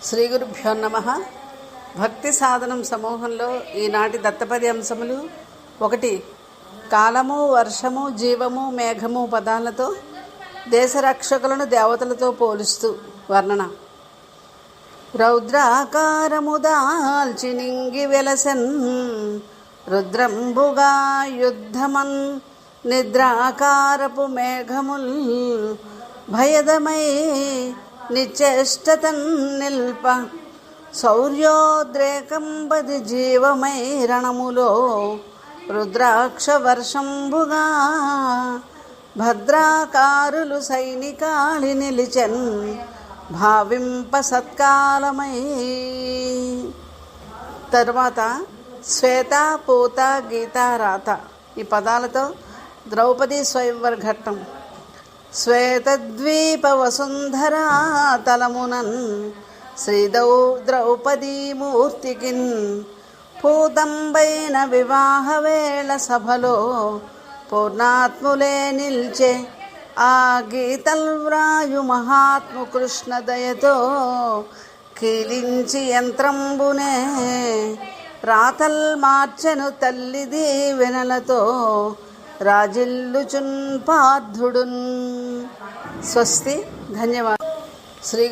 శ్రీ గురుభ్యో నమః. భక్తి సాధనం సమూహంలో ఈనాటి దత్తపది అంశములు: 1. కాలము, వర్షము, జీవము, మేఘము పదాలతో దేశరక్షకులను దేవతలతో పోలుస్తూ వర్ణన. రౌద్రాకారము దాల్చి నింగి వెలసెన్ రుద్రంబుగా యుద్ధమన్ నిద్రాకారపు మేఘముల్ భయదమై నిచేష్టతన్ నిల్ప శౌర్యోద్రేకంబది జీవమై రణములో రుద్రాక్ష వర్షంబుగా భద్రాకారులు సైనికాళి నిలిచెన్ భావింప సత్కాలమై. తర్వాత శ్వేత, పూత, గీత, రాత ఈ పదాలతో ద్రౌపది స్వయంవర ఘట్టం. శ్వేతద్వీప వసుంధరా తలమునన్ ద్రౌపదీ మూర్తికిన్ పూతంబైన వివాహ వేళ సభలో పూర్ణాత్ములే నిల్చే ఆ గీతల్ వ్రాయు మహాత్ము కృష్ణ దయతో కీలించి యంత్రంబునే రాతల్ మార్చెను తల్లి దీవెనలతో రాజిల్లుచున్ పార్థుడున్. స్వస్తి. ధన్యవాదాలు. శ్రీ